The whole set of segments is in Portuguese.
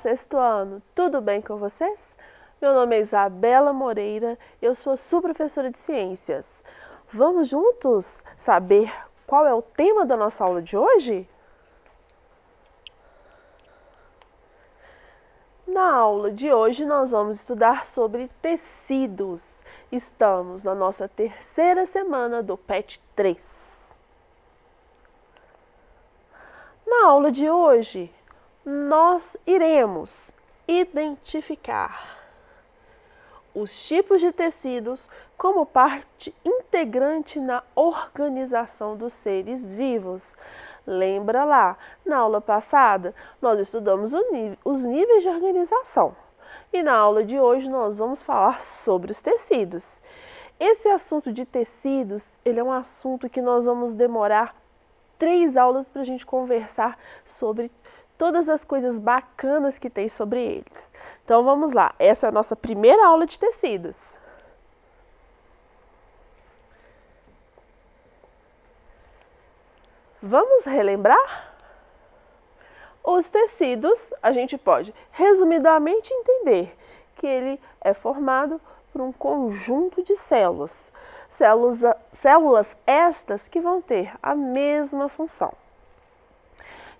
sexto ano, tudo bem com vocês? Meu nome é Isabela Moreira, eu sou a sua professora de ciências. Vamos juntos saber qual é o tema da nossa aula de hoje? Na aula de hoje nós vamos estudar sobre tecidos. Estamos na nossa terceira semana do PET 3. Na aula de hoje, nós iremos identificar os tipos de tecidos como parte integrante na organização dos seres vivos. Lembra lá, na aula passada, nós estudamos os níveis de organização. E na aula de hoje nós vamos falar sobre os tecidos. Esse assunto de tecidos, ele é um assunto que nós vamos demorar 3 aulas para a gente conversar sobre todas as coisas bacanas que tem sobre eles. Então vamos lá, essa é a nossa primeira aula de tecidos. Vamos relembrar? Os tecidos, a gente pode resumidamente entender que ele é formado por um conjunto de células. Células estas que vão ter a mesma função.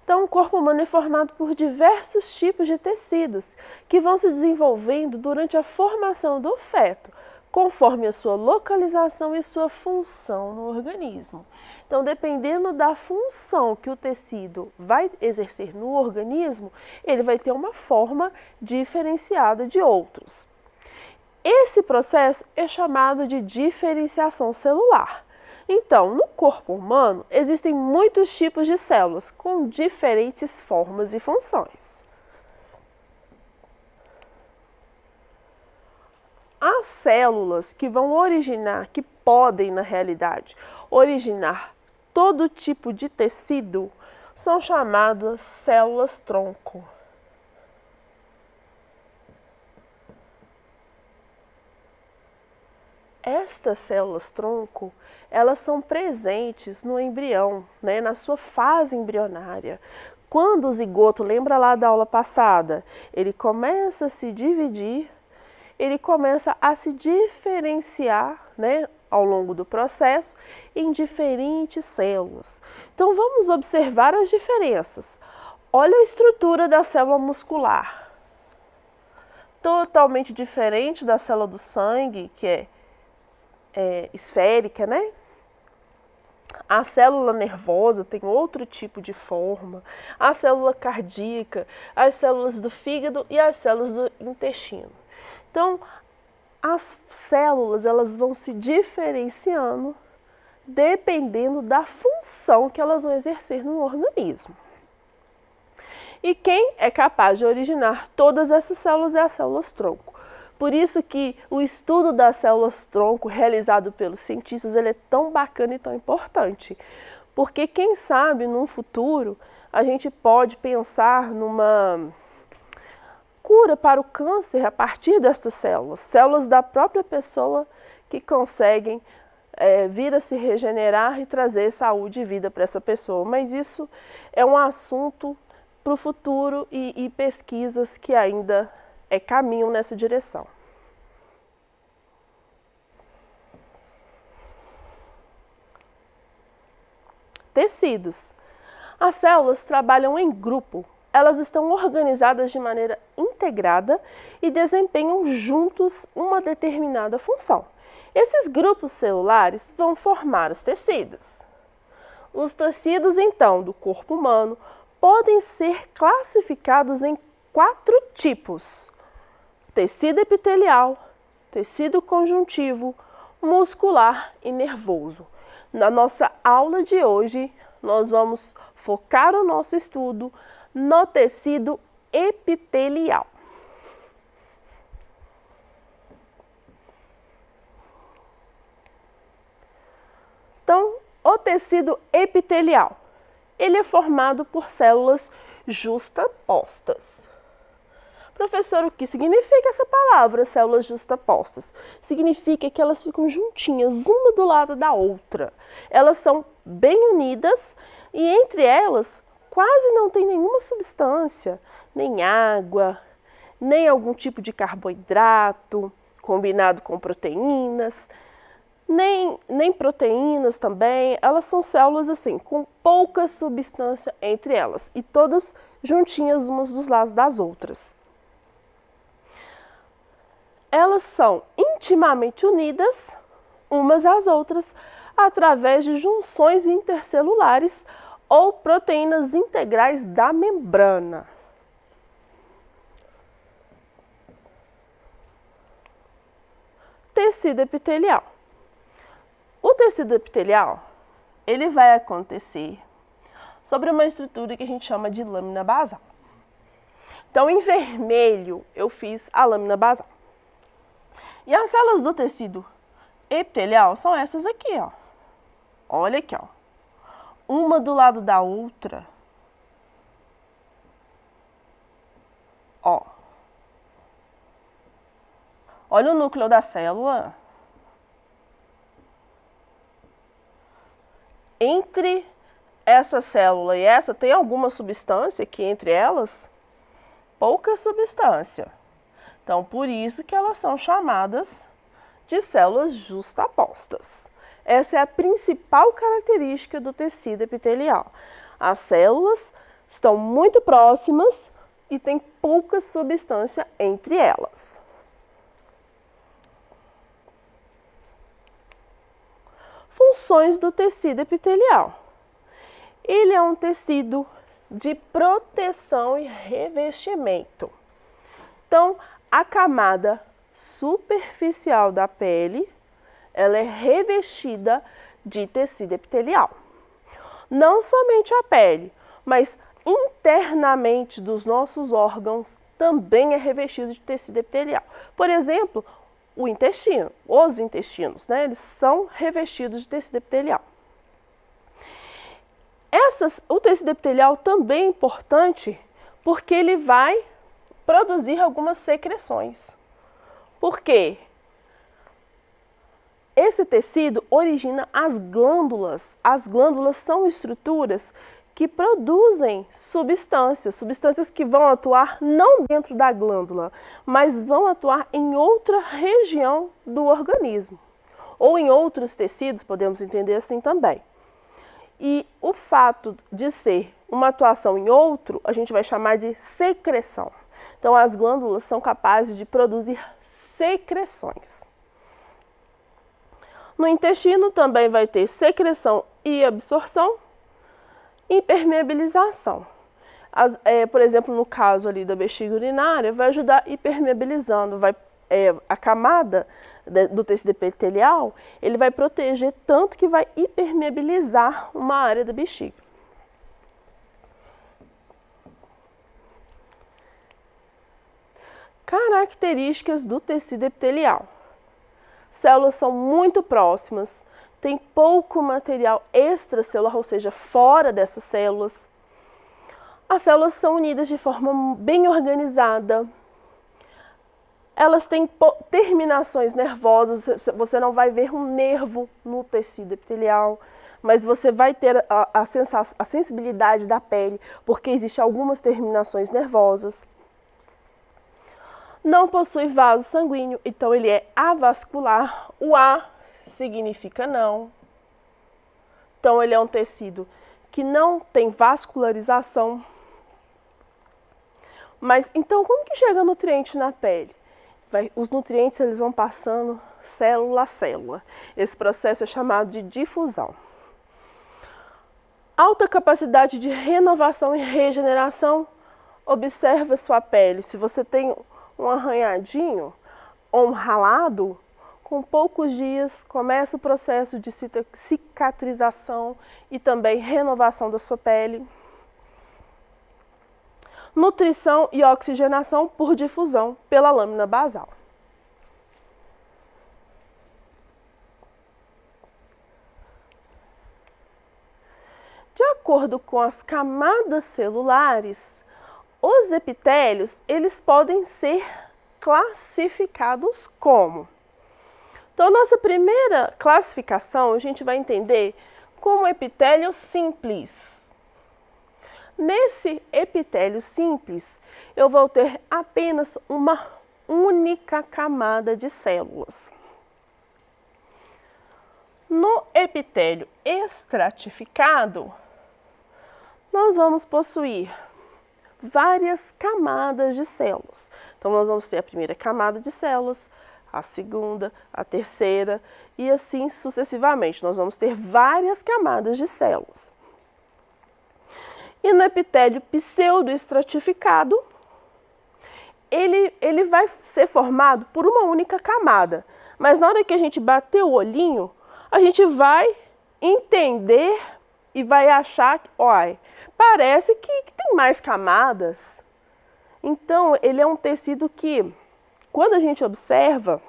Então, o corpo humano é formado por diversos tipos de tecidos que vão se desenvolvendo durante a formação do feto, conforme a sua localização e sua função no organismo. Então, dependendo da função que o tecido vai exercer no organismo, ele vai ter uma forma diferenciada de outros. Esse processo é chamado de diferenciação celular. Então, no corpo humano, existem muitos tipos de células com diferentes formas e funções. As células que vão originar, que podem, na realidade, originar todo tipo de tecido, são chamadas células-tronco. Estas células-tronco, elas são presentes no embrião, na sua fase embrionária. Quando o zigoto, lembra lá da aula passada, ele começa a se dividir, ele começa a se diferenciar, ao longo do processo, em diferentes células. Então vamos observar as diferenças. Olha a estrutura da célula muscular. Totalmente diferente da célula do sangue, que é esférica, A célula nervosa tem outro tipo de forma, a célula cardíaca, as células do fígado e as células do intestino. Então, as células, elas vão se diferenciando dependendo da função que elas vão exercer no organismo. E quem é capaz de originar todas essas células é as células-tronco. Por isso que o estudo das células-tronco realizado pelos cientistas ele é tão bacana e tão importante. Porque quem sabe, num futuro, a gente pode pensar numa cura para o câncer a partir destas células. Células da própria pessoa que conseguem vir a se regenerar e trazer saúde e vida para essa pessoa. Mas isso é um assunto para o futuro e pesquisas que ainda caminham nessa direção. Tecidos. As células trabalham em grupo. Elas estão organizadas de maneira integrada e desempenham juntos uma determinada função. Esses grupos celulares vão formar os tecidos. Os tecidos, então, do corpo humano podem ser classificados em 4 tipos: tecido epitelial, tecido conjuntivo, muscular e nervoso. Na nossa aula de hoje, nós vamos focar o nosso estudo no tecido epitelial. Então, o tecido epitelial, ele é formado por células justapostas. Professor, o que significa essa palavra, células justapostas? Significa que elas ficam juntinhas, uma do lado da outra. Elas são bem unidas e entre elas quase não tem nenhuma substância, nem água, nem algum tipo de carboidrato combinado com proteínas, nem proteínas também. Elas são células assim, com pouca substância entre elas e todas juntinhas umas dos lados das outras. Elas são intimamente unidas umas às outras através de junções intercelulares ou proteínas integrais da membrana. Tecido epitelial. O tecido epitelial, ele vai acontecer sobre uma estrutura que a gente chama de lâmina basal. Então, em vermelho, eu fiz a lâmina basal. E as células do tecido epitelial são essas aqui, ó. Olha aqui, ó. Uma do lado da outra. Ó. Olha o núcleo da célula. Entre essa célula e essa, tem alguma substância aqui entre elas? Pouca substância. Então, por isso que elas são chamadas de células justapostas. Essa é a principal característica do tecido epitelial. As células estão muito próximas e tem pouca substância entre elas. Funções do tecido epitelial. Ele é um tecido de proteção e revestimento. Então, a camada superficial da pele, ela é revestida de tecido epitelial. Não somente a pele, mas internamente dos nossos órgãos também é revestido de tecido epitelial. Por exemplo, o intestino, os intestinos, né, eles são revestidos de tecido epitelial. O tecido epitelial também é importante porque ele vai produzir algumas secreções. Por quê? Esse tecido origina as glândulas. As glândulas são estruturas que produzem substâncias que vão atuar não dentro da glândula, mas vão atuar em outra região do organismo. Ou em outros tecidos, podemos entender assim também. E o fato de ser uma atuação em outro, a gente vai chamar de secreção. Então, as glândulas são capazes de produzir secreções. No intestino também vai ter secreção e absorção, impermeabilização. Por exemplo, no caso ali da bexiga urinária, vai ajudar hipermeabilizando, a camada do tecido epitelial, ele vai proteger tanto que vai hipermeabilizar uma área da bexiga. Características do tecido epitelial. Células são muito próximas, tem pouco material extracelular, ou seja, fora dessas células. As células são unidas de forma bem organizada. Elas têm terminações nervosas, você não vai ver um nervo no tecido epitelial, mas você vai ter a sensibilidade da pele, porque existem algumas terminações nervosas. Não possui vaso sanguíneo, então ele é avascular. O A significa não. Então ele é um tecido que não tem vascularização. Mas então como que chega nutriente na pele? Os nutrientes eles vão passando célula a célula. Esse processo é chamado de difusão. Alta capacidade de renovação e regeneração. Observa sua pele. Se você tem um arranhadinho ou um ralado, com poucos dias começa o processo de cicatrização e também renovação da sua pele. Nutrição e oxigenação por difusão pela lâmina basal. De acordo com as camadas celulares, os epitélios, eles podem ser classificados como? Então, nossa primeira classificação, a gente vai entender como epitélio simples. Nesse epitélio simples, eu vou ter apenas uma única camada de células. No epitélio estratificado, nós vamos possuir várias camadas de células. Então, nós vamos ter a primeira camada de células, a segunda, a terceira e assim sucessivamente. Nós vamos ter várias camadas de células. E no epitélio pseudoestratificado, ele vai ser formado por uma única camada. Mas na hora que a gente bater o olhinho, a gente vai entender e vai achar que, olha, parece que tem mais camadas. Então, ele é um tecido que, quando a gente observa,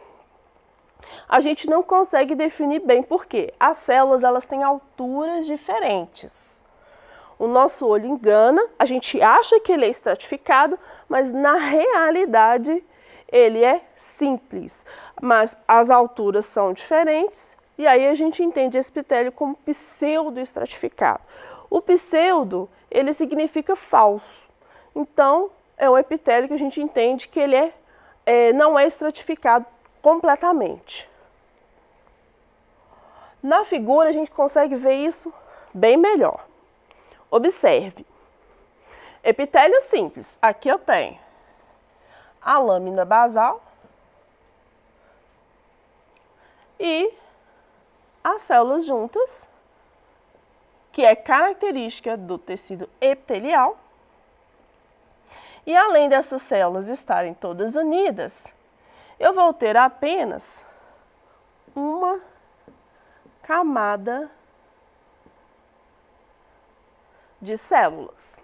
a gente não consegue definir bem por quê. As células, elas têm alturas diferentes. O nosso olho engana, a gente acha que ele é estratificado, mas na realidade ele é simples. Mas as alturas são diferentes e aí a gente entende esse epitélio como pseudoestratificado. O pseudo, ele significa falso. Então, é um epitélio que a gente entende que ele não é estratificado completamente. Na figura, a gente consegue ver isso bem melhor. Observe. Epitélio simples. Aqui eu tenho a lâmina basal e as células juntas, que é característica do tecido epitelial. E além dessas células estarem todas unidas, eu vou ter apenas uma camada de células.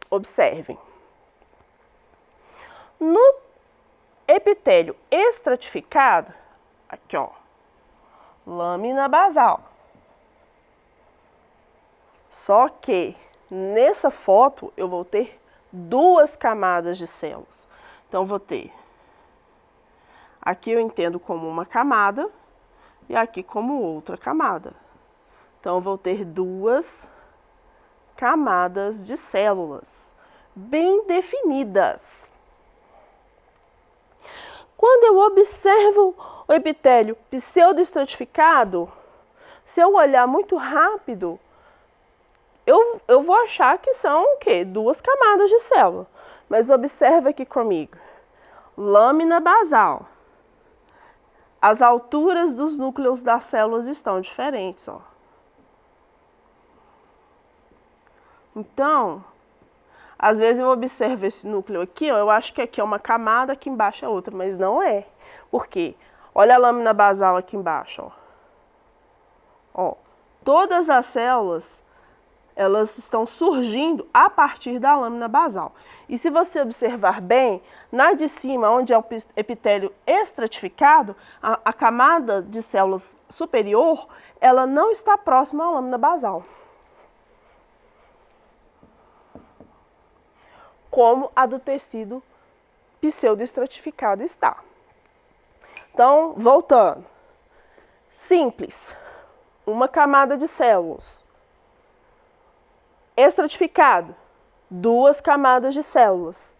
Observem. No epitélio estratificado, aqui ó, lâmina basal. Só que nessa foto eu vou ter duas camadas de células. Então vou ter, aqui eu entendo como uma camada e aqui como outra camada. Então eu vou ter duas camadas de células bem definidas. Quando eu observo o epitélio pseudoestratificado, se eu olhar muito rápido, eu vou achar que são o quê? Duas camadas de célula. Mas observa aqui comigo. Lâmina basal. As alturas dos núcleos das células estão diferentes, ó. Então, às vezes eu observo esse núcleo aqui, ó, eu acho que aqui é uma camada, aqui embaixo é outra, mas não é. Por quê? Olha a lâmina basal aqui embaixo, ó. Ó, todas as células, elas estão surgindo a partir da lâmina basal. E se você observar bem, na de cima, onde é o epitélio estratificado, a camada de células superior, ela não está próxima à lâmina basal, como a do tecido pseudoestratificado está. Então, voltando. Simples, uma camada de células. Estratificado, duas camadas de células.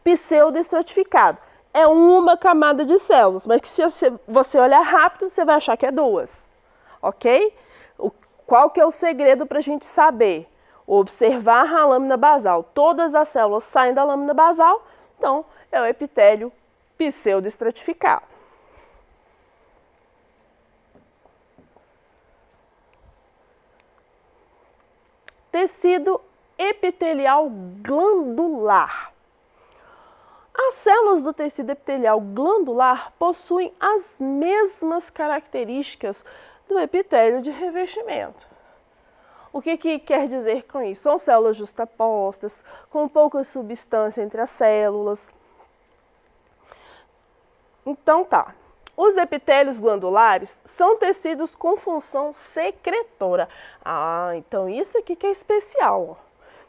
Pseudoestratificado, é uma camada de células, mas que se você olhar rápido, você vai achar que é duas. Ok? Qual que é o segredo para a gente saber? Observar a lâmina basal. Todas as células saem da lâmina basal, então é o epitélio pseudoestratificado. Tecido epitelial glandular. As células do tecido epitelial glandular possuem as mesmas características do epitélio de revestimento. O que quer dizer com isso? São células justapostas, com pouca substância entre as células. Então tá. Os epitélios glandulares são tecidos com função secretora. Ah, então isso aqui que é especial, ó,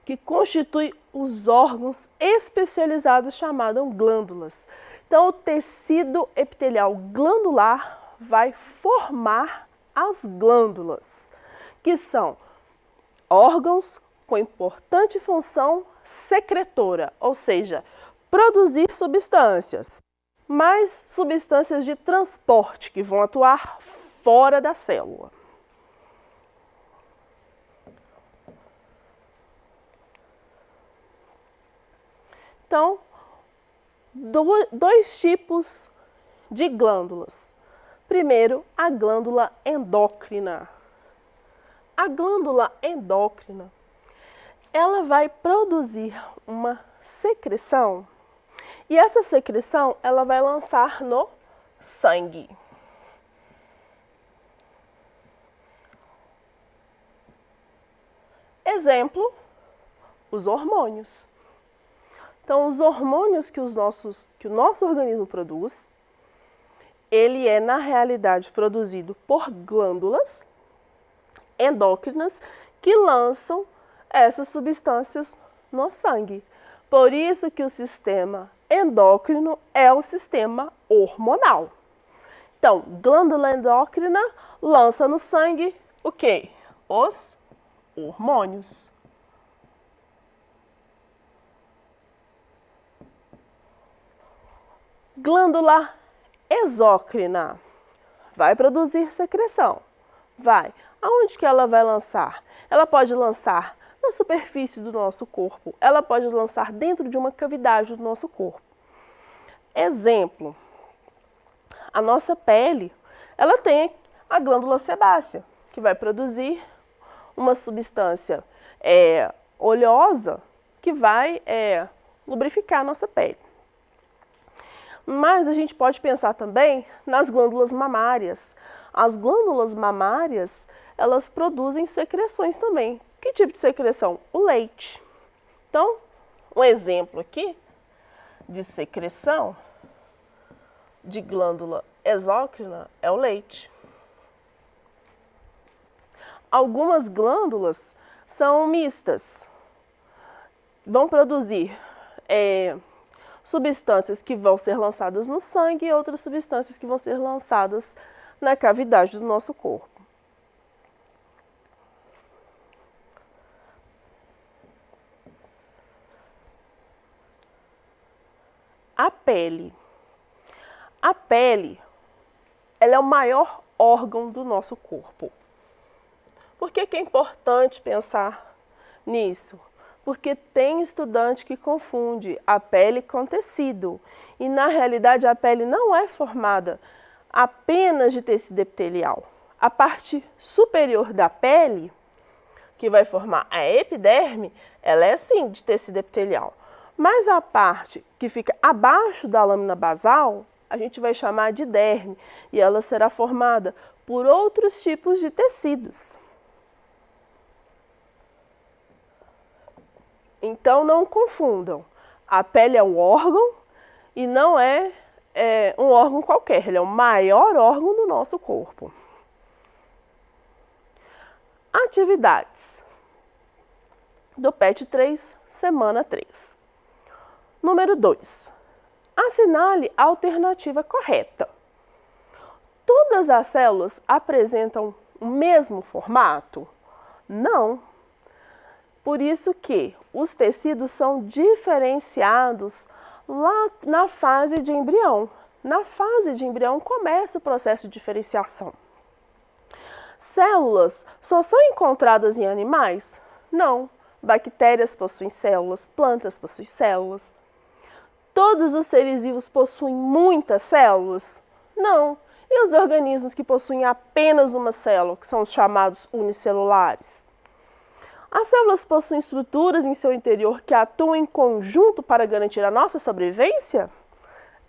que constitui os órgãos especializados chamados glândulas. Então o tecido epitelial glandular vai formar as glândulas, que são órgãos com importante função secretora, ou seja, produzir substâncias, mas substâncias de transporte que vão atuar fora da célula. Então, dois tipos de glândulas. Primeiro, a glândula endócrina. A glândula endócrina, ela vai produzir uma secreção e essa secreção ela vai lançar no sangue. Exemplo, os hormônios. Então, os hormônios que o nosso organismo produz, ele é, na realidade, produzido por glândulas endócrinas que lançam essas substâncias no sangue. Por isso que o sistema endócrino é o sistema hormonal. Então, glândula endócrina lança no sangue o quê? Os hormônios. Glândula exócrina vai produzir secreção. Vai. Aonde que ela vai lançar? Ela pode lançar na superfície do nosso corpo. Ela pode lançar dentro de uma cavidade do nosso corpo. Exemplo, a nossa pele, ela tem a glândula sebácea, que vai produzir uma substância oleosa que vai lubrificar a nossa pele. Mas a gente pode pensar também nas glândulas mamárias. As glândulas mamárias, elas produzem secreções também. Que tipo de secreção? O leite. Então, um exemplo aqui de secreção de glândula exócrina é o leite. Algumas glândulas são mistas. Vão produzir substâncias que vão ser lançadas no sangue e outras substâncias que vão ser lançadas na cavidade do nosso corpo. A pele. A pele, ela é o maior órgão do nosso corpo. Por que é importante pensar nisso? Porque tem estudante que confunde a pele com tecido. E, na realidade, a pele não é formada apenas de tecido epitelial. A parte superior da pele, que vai formar a epiderme, ela é sim de tecido epitelial. Mas a parte que fica abaixo da lâmina basal, a gente vai chamar de derme. E ela será formada por outros tipos de tecidos. Então, não confundam. A pele é um órgão e não é um órgão qualquer. Ele é o maior órgão do nosso corpo. Atividades do PET 3, semana 3. Número 2. Assinale a alternativa correta. Todas as células apresentam o mesmo formato? Não. Por isso que os tecidos são diferenciados lá na fase de embrião. Na fase de embrião começa o processo de diferenciação. Células só são encontradas em animais? Não. Bactérias possuem células, plantas possuem células. Todos os seres vivos possuem muitas células? Não. E os organismos que possuem apenas uma célula, que são os chamados unicelulares? As células possuem estruturas em seu interior que atuam em conjunto para garantir a nossa sobrevivência?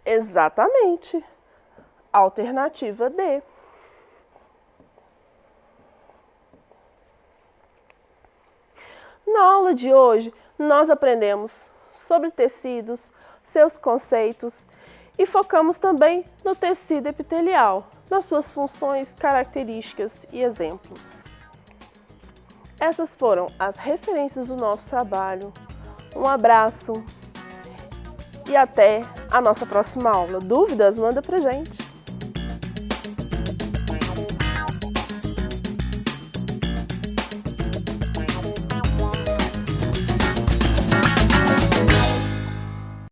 Exatamente. Alternativa D. Na aula de hoje, nós aprendemos sobre tecidos, seus conceitos e focamos também no tecido epitelial, nas suas funções, características e exemplos. Essas foram as referências do nosso trabalho. Um abraço e até a nossa próxima aula. Dúvidas? Manda pra gente!